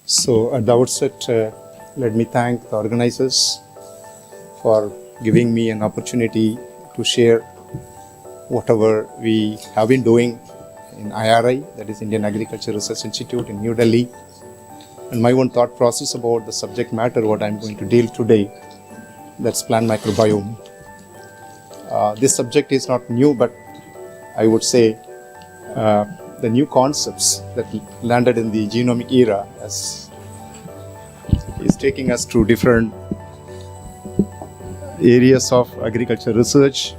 So at the outset, let me thank the organizers for giving me an opportunity to share whatever we have been doing in IRI, that is Indian Agriculture Research Institute in New Delhi, and my own thought process about the subject matter what I'm going to deal today, that's plant microbiome. This subject is not new, but I would say the new concepts that landed in the genomic era is taking us to different areas of agriculture research.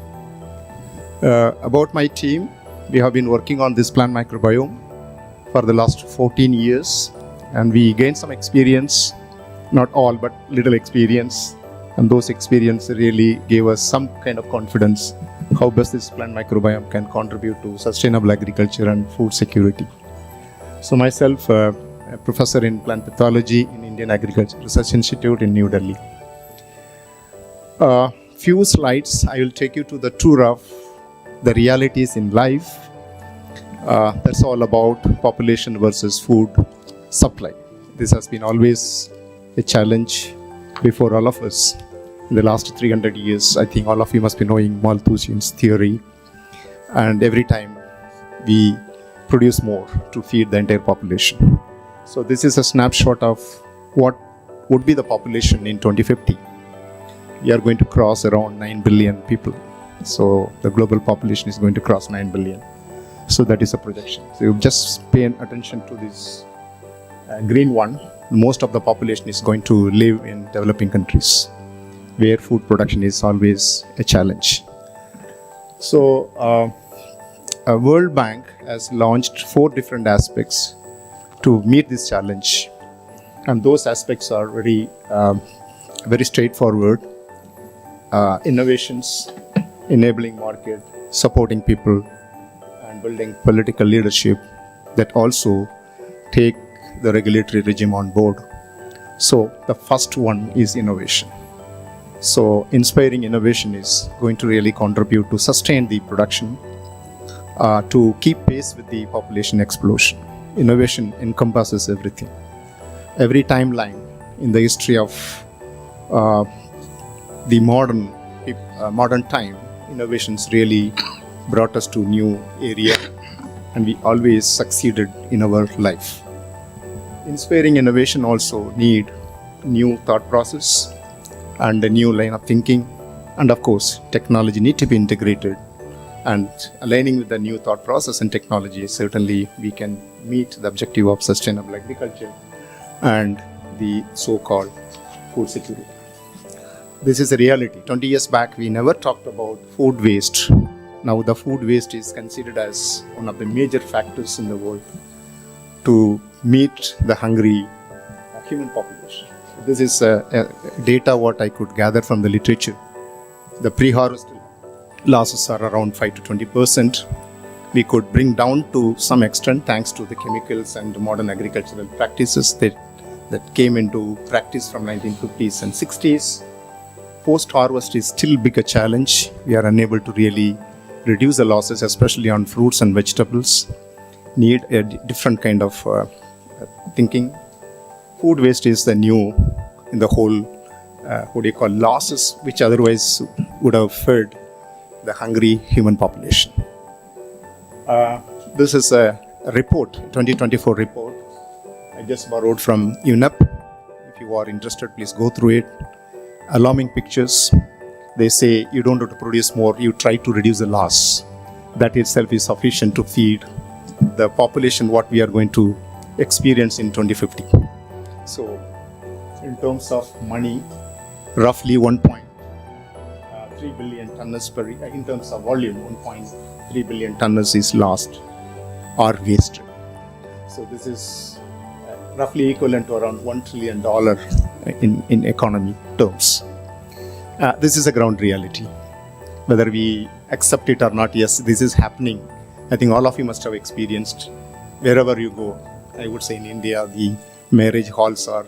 About my team, we have been working on this plant microbiome for the last 14 years, and we gained some experience, not all, but little experience, and those experiences really gave us some kind of confidence how best this plant microbiome can contribute to sustainable agriculture and food security. So myself, a professor in plant pathology in Indian Agriculture Research Institute in New Delhi. Few slides, I will take you to the tour of the realities in life. That's all about population versus food supply. This has been always a challenge before all of us. In the last 300 years, I think all of you must be knowing Malthusian's theory. And every time we produce more to feed the entire population. So this is a snapshot of what would be the population in 2050. We are going to cross around 9 billion people. So the global population is going to cross 9 billion. So that is a projection. So you just pay attention to this green one. Most of the population is going to live in developing countries, where food production is always a challenge. So, World Bank has launched 4 different aspects to meet this challenge, and those aspects are very straightforward. Innovations, enabling market, supporting people, and building political leadership that also take the regulatory regime on board. So, the first one is innovation. So, inspiring innovation is going to really contribute to sustain the production, to keep pace with the population explosion. Innovation encompasses everything. Every timeline in the history of the modern time, innovations really brought us to new area, and we always succeeded in our life. Inspiring innovation also need new thought process and a new line of thinking, and of course technology need to be integrated, and aligning with the new thought process and technology, certainly we can meet the objective of sustainable agriculture and the so-called food security. This is a reality. 20 years back we never talked about food waste. Now the food waste is considered as one of the major factors in the world to meet the hungry human population. This is data what I could gather from the literature. The pre-harvest losses are around 5 to 20%. We could bring down to some extent thanks to the chemicals and modern agricultural practices that came into practice from 1950s and 60s. Post-harvest is still big a challenge. We are unable to really reduce the losses, especially on fruits and vegetables. Need a different kind of thinking. Food waste is the new in the whole, losses which otherwise would have fed the hungry human population. This is a report, 2024 report. I just borrowed from UNEP. If you are interested, please go through it. Alarming pictures. They say you don't have to produce more, you try to reduce the loss. That itself is sufficient to feed the population what we are going to experience in 2050. So, in terms of money, roughly 1.3 billion tons per year. In terms of volume, 1.3 billion tons is lost or wasted. So this is roughly equivalent to around $1 trillion in economy terms. This is a ground reality. Whether we accept it or not, yes, this is happening. I think all of you must have experienced. Wherever you go, I would say in India, the marriage halls are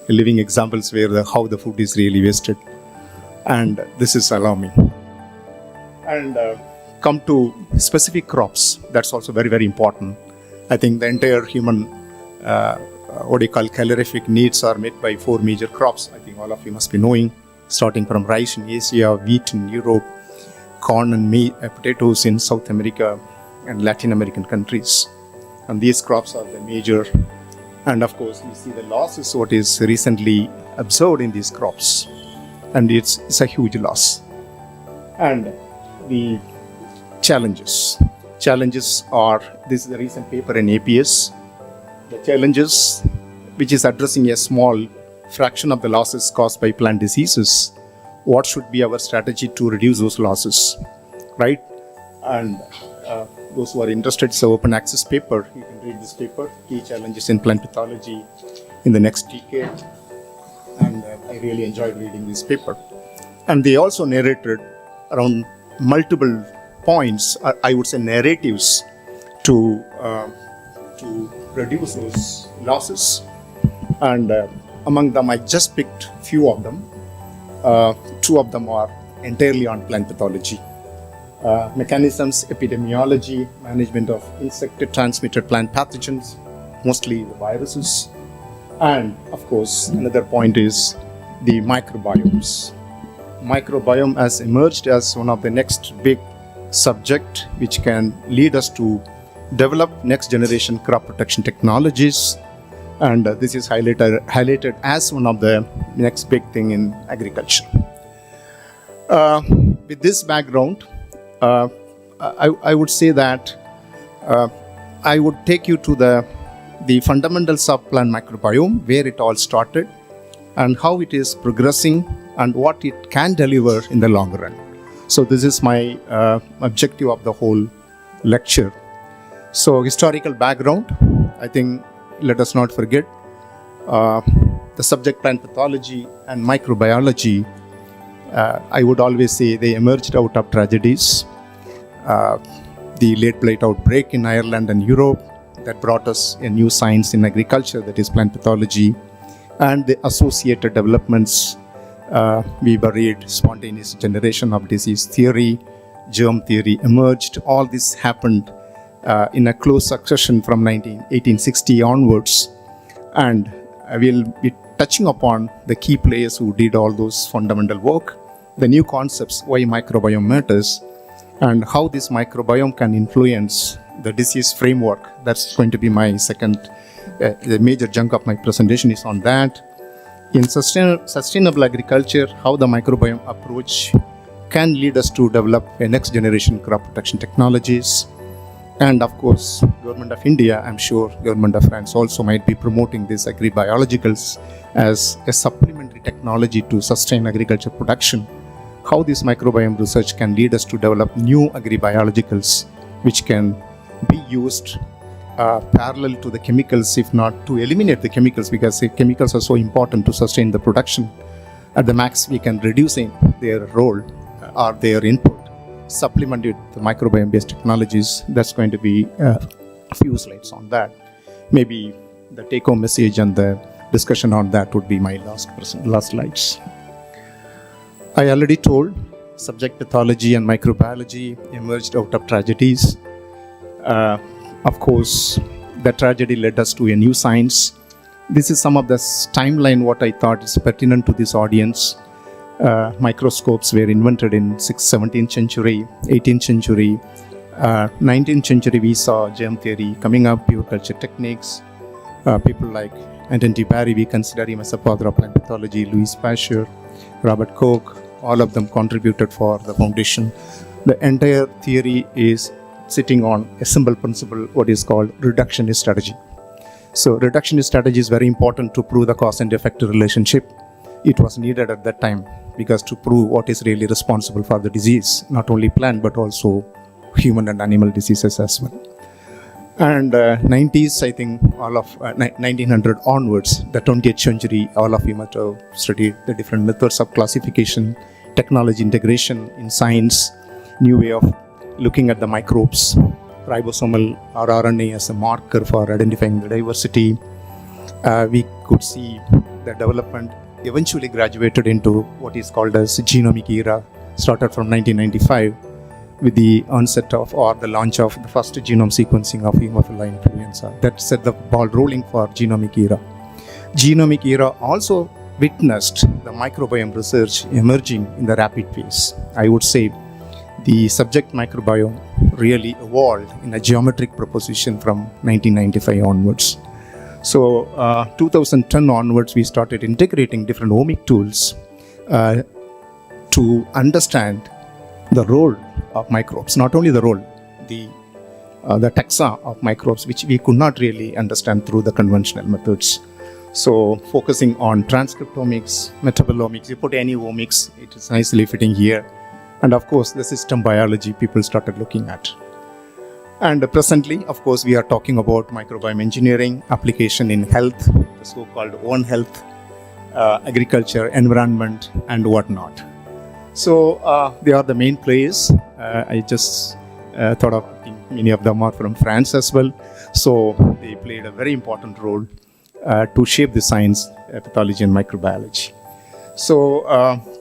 living examples where how the food is really wasted. And this is alarming. And come to specific crops, that's also very, very important. I think the entire human calorific needs are met by 4 major crops. I think all of you must be knowing, starting from rice in Asia, wheat in Europe, corn and potatoes in South America and Latin American countries. And these crops are the major. And of course, we see the losses what is recently observed in these crops. And it's a huge loss. And the challenges. Challenges are, this is a recent paper in APS. The challenges, which is addressing a small fraction of the losses caused by plant diseases. What should be our strategy to reduce those losses, right? And those who are interested, it's an open access paper. You can read this paper, Key Challenges in Plant Pathology in the Next Decade. And I really enjoyed reading this paper. And they also narrated around multiple points, I would say narratives, to reduce those losses. And among them, I just picked few of them. 2 of them are entirely on plant pathology. Mechanisms, epidemiology, management of insect-transmitted plant pathogens, mostly the viruses. And of course, another point is the microbiomes. Microbiome has emerged as one of the next big subject which can lead us to develop next generation crop protection technologies. And this is highlighted as one of the next big thing in agriculture. With this background, I would say that I would take you to the fundamentals of plant microbiome, where it all started and how it is progressing and what it can deliver in the long run. So this is my objective of the whole lecture. So historical background, I think let us not forget the subject plant pathology and microbiology. I would always say they emerged out of tragedies. The late blight outbreak in Ireland and Europe that brought us a new science in agriculture, that is plant pathology, and the associated developments. We buried spontaneous generation of disease theory, germ theory emerged. All this happened in a close succession from 1860 onwards. And I will be touching upon the key players who did all those fundamental work, the new concepts, why microbiome matters, and how this microbiome can influence the disease framework. That's going to be my second, the major chunk of my presentation is on that. In sustainable agriculture, how the microbiome approach can lead us to develop a next generation crop protection technologies. And of course, Government of India, I'm sure Government of France also might be promoting these agribiologicals as a supplementary technology to sustain agriculture production. How this microbiome research can lead us to develop new agribiologicals which can be used parallel to the chemicals, if not to eliminate the chemicals, because the chemicals are so important to sustain the production. At the max, we can reducing their role or their input, supplement with the microbiome-based technologies. That's going to be a few slides on that. Maybe the take-home message and the discussion on that would be my last slides. I already told subject pathology and microbiology emerged out of tragedies. Of course, the tragedy led us to a new science. This is some of the timeline what I thought is pertinent to this audience. Microscopes were invented in 17th century, 18th century, 19th century we saw germ theory coming up, pure culture techniques. People like Anton de Barry, we consider him as a father of plant pathology, Louis Pasteur, Robert Koch, all of them contributed for the foundation. The entire theory is sitting on a simple principle, what is called reductionist strategy. So reductionist strategy is very important to prove the cause and effect relationship. It was needed at that time because to prove what is really responsible for the disease, not only plant but also human and animal diseases as well. And 90s, I think all of 1900 onwards, the 20th century, all of you must have studied the different methods of classification, technology integration in science, new way of looking at the microbes, ribosomal or RNA as a marker for identifying the diversity. We could see the development eventually graduated into what is called as genomic era, started from 1995. with the onset of or the launch of the first genome sequencing of Haemophilus influenza. That set the ball rolling for genomic era. Genomic era also witnessed the microbiome research emerging in the rapid pace. I would say the subject microbiome really evolved in a geometric proposition from 1995 onwards. So 2010 onwards, we started integrating different omic tools to understand the role of microbes, not only the role, the taxa of microbes, which we could not really understand through the conventional methods. So focusing on transcriptomics, metabolomics, you put any omics, it is nicely fitting here. And of course, the system biology people started looking at. And presently, of course, we are talking about microbiome engineering, application in health, the so-called One Health, agriculture, environment, and whatnot. So they are the main players. I just thought of, I think many of them are from France as well. So they played a very important role to shape the science, pathology and microbiology. So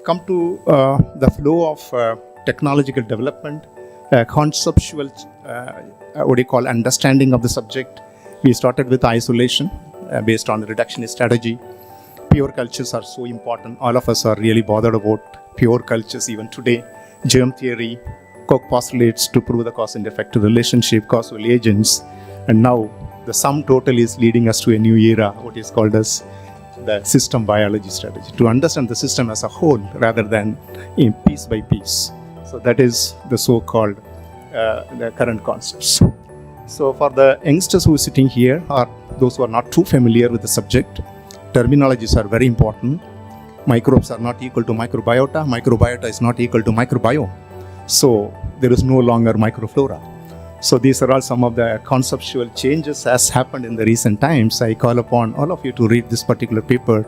come to the flow of technological development, conceptual, understanding of the subject. We started with isolation based on the reductionist strategy. Pure cultures are so important. All of us are really bothered about pure cultures even today. Germ theory, Koch postulates to prove the cause and effect relationship, causal agents, and now the sum total is leading us to a new era, what is called as the system biology strategy, to understand the system as a whole rather than in piece by piece. So that is the so-called the current concepts. So for the youngsters who are sitting here or those who are not too familiar with the subject, terminologies are very important. Microbes are not equal to microbiota. Microbiota is not equal to microbiome. So there is no longer microflora. So these are all some of the conceptual changes as happened in the recent times. I call upon all of you to read this particular paper.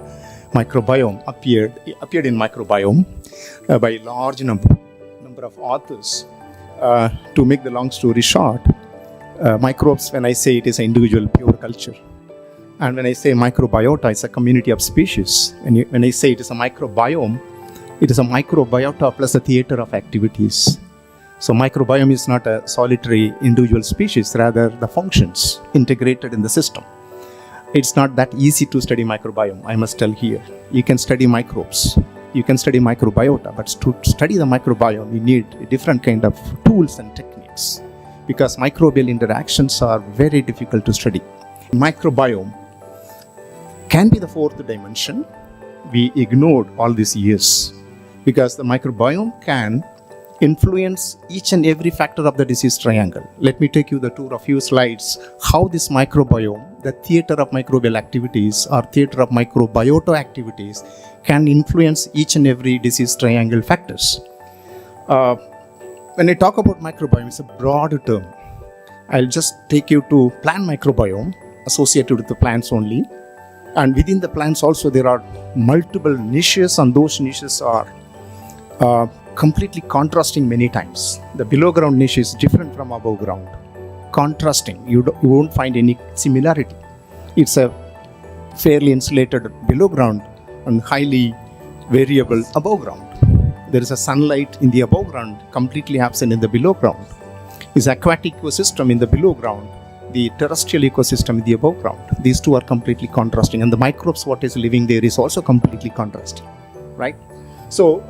Microbiome appeared in Microbiome by a large number of authors. To make the long story short, microbes, when I say it is an individual pure culture, and when I say microbiota, it's a community of species. When I say it is a microbiome, it is a microbiota plus a theater of activities. So microbiome is not a solitary individual species, rather the functions integrated in the system. It's not that easy to study microbiome, I must tell here. You can study microbes, you can study microbiota, but to study the microbiome, you need a different kind of tools and techniques because microbial interactions are very difficult to study. Microbiome can be the fourth dimension. We ignored all these years because the microbiome can influence each and every factor of the disease triangle. Let me take you the tour of few slides how this microbiome, the theater of microbial activities or theater of microbiota activities can influence each and every disease triangle factors. When I talk about microbiome, it's a broad term. I'll just take you to plant microbiome associated with the plants only. And within the plants also there are multiple niches, and those niches are completely contrasting many times. The below ground niche is different from above ground. Contrasting, you won't find any similarity. It's a fairly insulated below ground and highly variable above ground. There is a sunlight in the above ground, completely absent in the below ground. Is aquatic ecosystem in the below ground, the terrestrial ecosystem in the above ground. These two are completely contrasting, and the microbes what is living there is also completely contrasting, right? So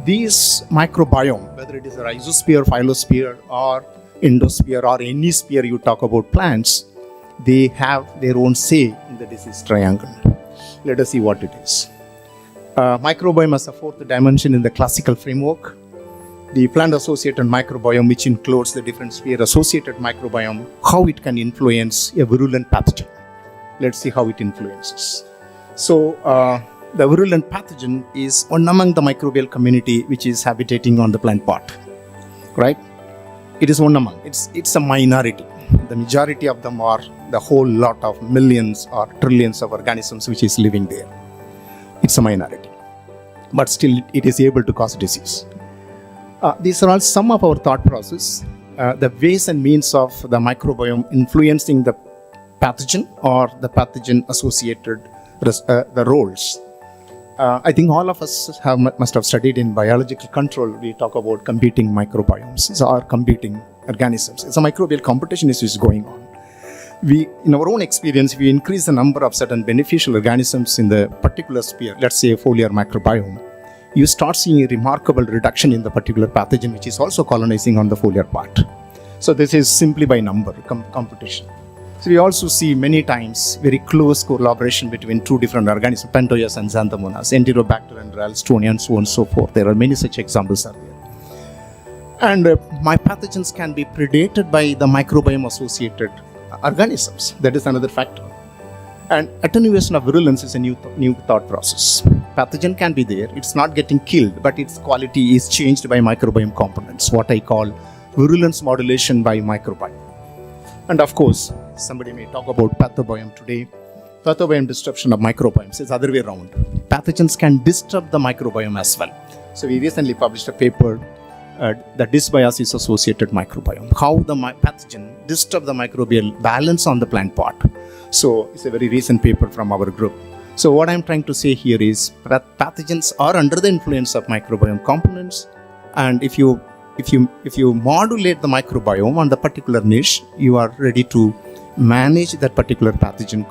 these microbiome, whether it is a rhizosphere, phyllosphere or endosphere or any sphere you talk about plants, they have their own say in the disease triangle. Let us see what it is. Microbiome as a fourth dimension in the classical framework. The plant-associated microbiome, which includes the different sphere-associated microbiome, how it can influence a virulent pathogen. Let's see how it influences. So the virulent pathogen is one among the microbial community which is habitating on the plant pot, right? It is one among. It's a minority. The majority of them are the whole lot of millions or trillions of organisms which is living there. It's a minority, but still it is able to cause disease. These are all some of our thought process, the ways and means of the microbiome influencing the pathogen or the pathogen associated the roles. I think all of us must have studied in biological control. We talk about competing microbiomes or competing organisms. It's a microbial competition which is going on. In our own experience, we increase the number of certain beneficial organisms in the particular sphere, let's say a foliar microbiome, you start seeing a remarkable reduction in the particular pathogen which is also colonizing on the foliar part. So this is simply by number competition. So we also see many times very close collaboration between two different organisms, Pentoias and Xanthomonas, Enterobacter and Ralstonia, and so on and so forth. There are many such examples are there. And my pathogens can be predated by the microbiome associated organisms. That is another factor. And attenuation of virulence is a new thought process. Pathogen can be there, it's not getting killed, but its quality is changed by microbiome components, what I call virulence modulation by microbiome. And of course, somebody may talk about pathobiome today. Pathobiome disruption of microbiomes is the other way around. Pathogens can disturb the microbiome as well. So we recently published a paper, the dysbiosis associated microbiome, how the pathogen disturb the microbial balance on the plant part. So it's a very recent paper from our group. So what I'm trying to say here is that pathogens are under the influence of microbiome components, and if you modulate the microbiome on the particular niche, you are ready to manage that particular pathogen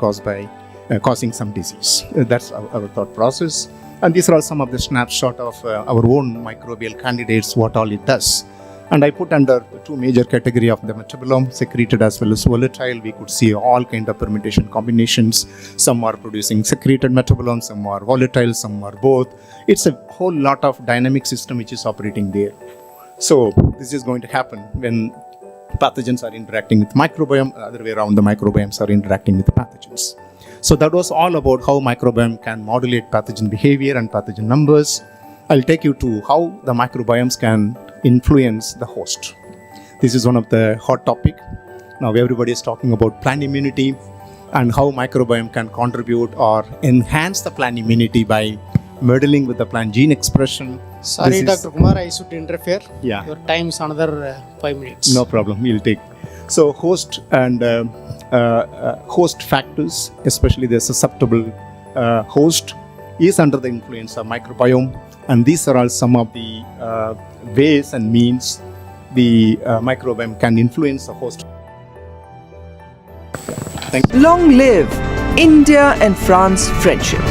causing some disease. That's our thought process. And these are all some of the snapshot of our own microbial candidates, what all it does. And I put under the two major category of the metabolome, secreted as well as volatile. We could see all kind of permutation combinations. Some are producing secreted metabolomes, some are volatile, some are both. It's a whole lot of dynamic system which is operating there. So this is going to happen when pathogens are interacting with microbiome, the other way around, the microbiomes are interacting with the pathogens. So that was all about how microbiome can modulate pathogen behavior and pathogen numbers. I'll take you to how the microbiomes can influence the host. This is one of the hot topic. Now everybody is talking about plant immunity and how microbiome can contribute or enhance the plant immunity by meddling with the plant gene expression. Sorry, Dr. Kumar, I should interfere. Yeah. Your time is another 5 minutes. No problem, we'll take. So host and host factors, especially the susceptible host, is under the influence of microbiome. And these are all some of the ways and means the microbiome can influence the host. Thank you. Long live India and France friendship.